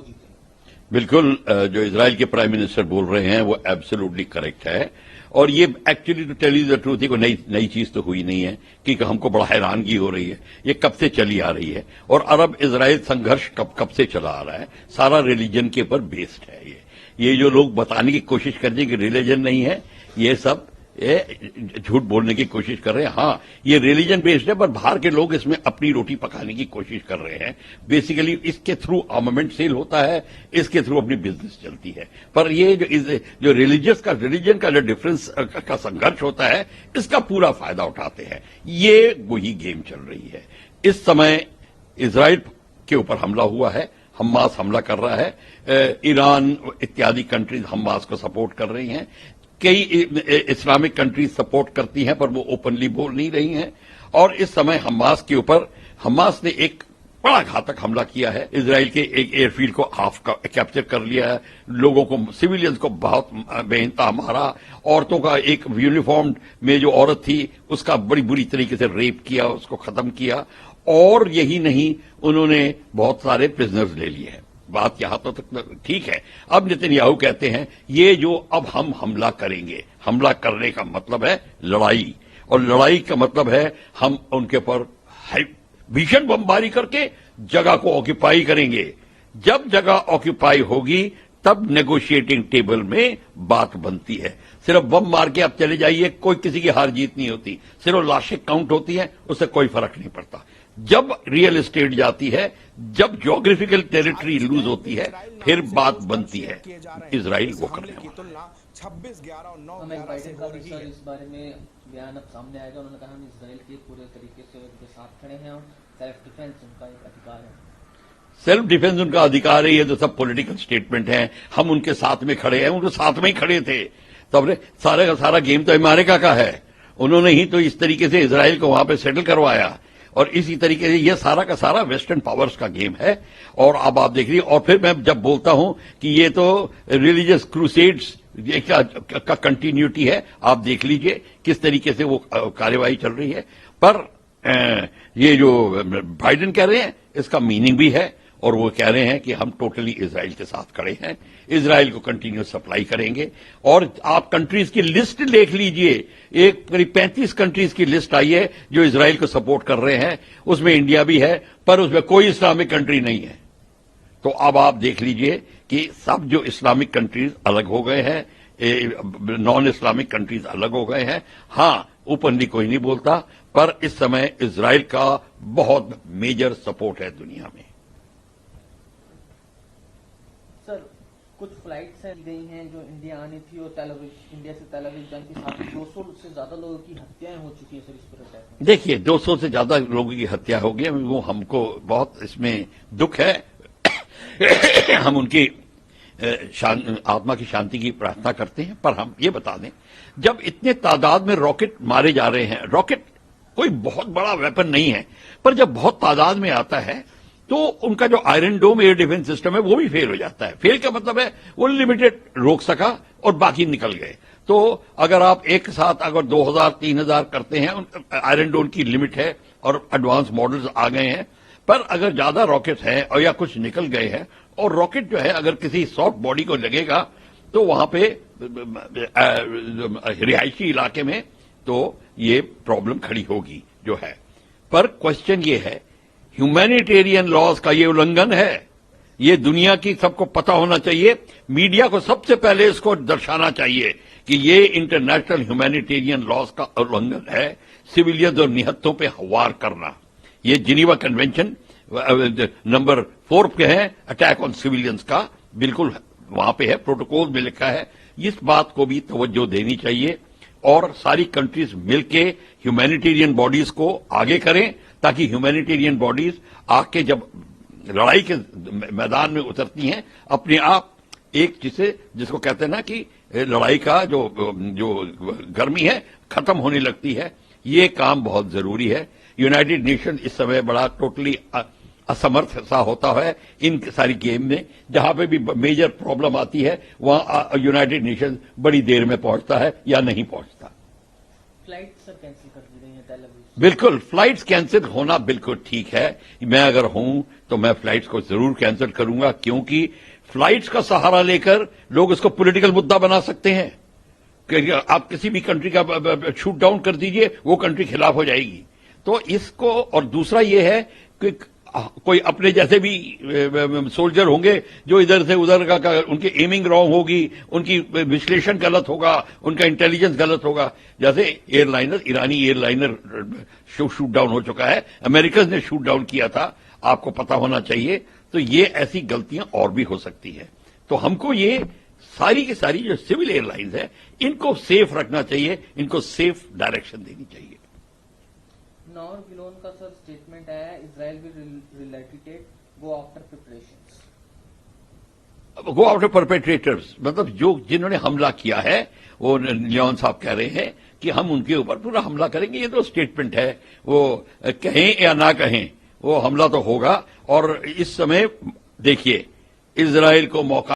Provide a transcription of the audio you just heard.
जीते। बिल्कुल, जो इजराइल के प्राइम मिनिस्टर बोल रहे हैं वो एब्सोल्युटली करेक्ट है। और ये actually to tell you the truth, कोई नई चीज तो हुई नहीं है कि हमको बड़ा हैरानगी हो रही है। ये कब से चली आ रही है और अरब इजराइल संघर्ष कब से चला आ रहा है, सारा रिलीजन के ऊपर बेस्ड है। ये जो लोग बताने की कोशिश करते हैं कि रिलीजन नहीं है, ये सब झूठ बोलने की कोशिश कर रहे हैं। हाँ, ये रिलीजन बेस्ड है, पर बाहर के लोग इसमें अपनी रोटी पकाने की कोशिश कर रहे हैं। बेसिकली इसके थ्रू आर्मामेंट सेल होता है, इसके थ्रू अपनी बिजनेस चलती है। पर ये जो रिलीजन का जो डिफरेंस का संघर्ष होता है, इसका पूरा फायदा उठाते हैं। ये वही गेम चल रही है। इस समय इजराइल के ऊपर हमला हुआ है, हमास हमला कर रहा है, ईरान इत्यादि कंट्रीज हमास को सपोर्ट कर रही हैं। कई इस्लामिक कंट्रीज सपोर्ट करती हैं, पर वो ओपनली बोल नहीं रही हैं। और इस समय हमास के ऊपर हमास ने एक बड़ा घातक हमला किया है। इजराइल के एक एयरफील्ड को हाफ कैप्चर कर लिया है, लोगों को, सिविलियंस को बहुत बेइंतहा मारा। औरतों का एक यूनिफॉर्म में जो औरत थी उसका बड़ी बुरी तरीके से रेप किया, उसको खत्म किया। और यही नहीं, उन्होंने बहुत सारे प्रिजनर्स ले लिए हैं। बात यहां तो तक ठीक है। अब नेतन्याहू कहते हैं ये जो अब हम हमला करेंगे, हमला करने का मतलब है लड़ाई, और लड़ाई का मतलब है हम उनके पर भीषण बमबारी करके जगह को ऑक्यूपाई करेंगे। जब जगह ऑक्यूपाई होगी तब नेगोशिएटिंग टेबल में बात बनती है। सिर्फ बम मार के आप चले जाइए, कोई किसी की हार जीत नहीं होती, सिर्फ लाशें काउंट होती हैं, उससे कोई फर्क नहीं पड़ता। जब रियल एस्टेट जाती है, जब ज्योग्राफिकल टेरिटरी लूज होती है, फिर बात बनती है। इजराइल वो करने वाला 26/11 और 9/11 इस बारे में बयान अब सामने आएगा। उन्होंने कहा हम इजराइल के पूरे तरीके से उनके साथ खड़े हैं और सेल्फ डिफेंस उनका एक अधिकार है। सेल्फ डिफेंस उनका अधिकार है, ये तो सब पॉलिटिकल स्टेटमेंट है। हम उनके साथ में खड़े हैं, उनके साथ में ही खड़े थे। तब सारे का सारा गेम तो अमेरिका का है। उन्होंने ही तो इस तरीके से इजराइल को वहां पे सेटल करवाया, और इसी तरीके से ये सारा का सारा वेस्टर्न पावर्स का गेम है। और अब आप देख रही, और फिर मैं जब बोलता हूं कि ये तो रिलीजियस क्रूसेड्स का कंटिन्यूटी है, आप देख लीजिए किस तरीके से वो कार्यवाही चल रही है। पर ये जो बाइडेन कह रहे हैं इसका मीनिंग भी है, और वो कह रहे हैं कि हम टोटली इजराइल के साथ खड़े हैं, इजराइल को कंटिन्यूस सप्लाई करेंगे। और आप कंट्रीज की लिस्ट देख लीजिए, एक करीब 35 कंट्रीज की लिस्ट आई है जो इजराइल को सपोर्ट कर रहे हैं। उसमें इंडिया भी है, पर उसमें कोई इस्लामिक कंट्री नहीं है। तो अब आप देख लीजिए कि सब जो इस्लामिक कंट्रीज अलग हो गए हैं, नॉन इस्लामिक कंट्रीज अलग हो गए हैं। हाँ, ओपनली कोई नहीं बोलता, पर इस समय इजराइल का बहुत मेजर सपोर्ट है दुनिया में। सर, कुछ फ्लाइट्स की गई हैं जो इंडिया आनी थी और इंडिया से तेल अवीव जाने की, साथ ही 200 से ज्यादा लोगों की हत्याएं हो चुकी है सर इस पर अटैक में। देखिए, 200 से ज्यादा लोगों की हत्या हो गई, वो हमको बहुत इसमें दुख है। हम उनकी आत्मा की शांति की प्रार्थना करते हैं। पर हम ये बता दें, जब इतने तादाद में रॉकेट मारे जा रहे हैं, रॉकेट कोई बहुत बड़ा वेपन नहीं है, पर जब बहुत तादाद में आता है तो उनका जो आयरन डोम एयर डिफेंस सिस्टम है वो भी फेल हो जाता है। फेल का मतलब है वो लिमिटेड रोक सका और बाकी निकल गए। तो अगर आप एक साथ अगर 2000-3000 करते हैं, आयरन डोम की लिमिट है और एडवांस मॉडल्स आ गए हैं। पर अगर ज्यादा रॉकेट हैं और या कुछ निकल गए हैं, और रॉकेट जो है अगर किसी सॉफ्ट बॉडी को लगेगा तो वहां पे रिहायशी इलाके में तो ये प्रॉब्लम खड़ी होगी जो है। पर क्वेश्चन ये है, ह्यूमैनिटेरियन लॉज का ये उल्लंघन है, ये दुनिया की सबको पता होना चाहिए। मीडिया को सबसे पहले इसको दर्शाना चाहिए कि ये इंटरनेशनल ह्यूमैनिटेरियन लॉज का उल्लंघन है, सिविलियंस और निहत्तों पे वार करना। ये जिनीवा कन्वेंशन नंबर 4 पे है, अटैक ऑन सिविलियंस का, बिल्कुल वहां पे है, प्रोटोकॉल में लिखा है। इस बात को भी तवज्जो देनी चाहिए और सारी कंट्रीज मिलके ह्यूमैनिटेरियन बॉडीज को आगे करें, ताकि ह्यूमैनिटेरियन बॉडीज आके जब लड़ाई के मैदान में उतरती हैं, अपने आप एक जिसको कहते हैं ना कि लड़ाई का जो गर्मी है खत्म होने लगती है। ये काम बहुत जरूरी है। यूनाइटेड नेशन इस समय बड़ा टोटली असमर्थ सा होता है इन सारी गेम में। जहां पे भी मेजर प्रॉब्लम आती है वहां यूनाइटेड नेशन बड़ी देर में पहुंचता है या नहीं पहुंचता। फ्लाइट सर कैंसिल कर दी गई है तेल अवीव बिल्कुल, फ्लाइट्स कैंसिल होना बिल्कुल ठीक है। मैं अगर हूं तो मैं फ्लाइट्स को जरूर कैंसिल करूंगा, क्योंकि फ्लाइट्स का सहारा लेकर लोग उसको पॉलिटिकल मुद्दा बना सकते हैं कि आप किसी भी कंट्री का शूट डाउन कर दीजिए, वो कंट्री खिलाफ हो जाएगी। तो इसको, और दूसरा ये है कि कोई अपने जैसे भी सोल्जर होंगे जो इधर से उधर का उनकी एमिंग रॉन्ग होगी, उनकी विश्लेषण गलत होगा, उनका इंटेलिजेंस गलत होगा। जैसे एयरलाइनर, ईरानी एयरलाइनर शूट डाउन हो चुका है, अमेरिकन ने शूट डाउन किया था, आपको पता होना चाहिए। तो ये ऐसी गलतियां और भी हो सकती है। तो हमको ये सारी की सारी जो सिविल एयरलाइंस है, इनको सेफ रखना चाहिए, इनको सेफ डायरेक्शन देनी चाहिए। नॉर गिलोन का सर स्टेटमेंट आया है, Israel will retaliate go after preparations. Go after perpetrators मतलब जो जिन्होंने हमला किया है, वो लियोन साहब कह रहे हैं कि हम उनके ऊपर पूरा हमला करेंगे। ये तो स्टेटमेंट है, वो कहें या ना कहें, वो हमला तो होगा। और इस समय देखिए, इजराइल को मौका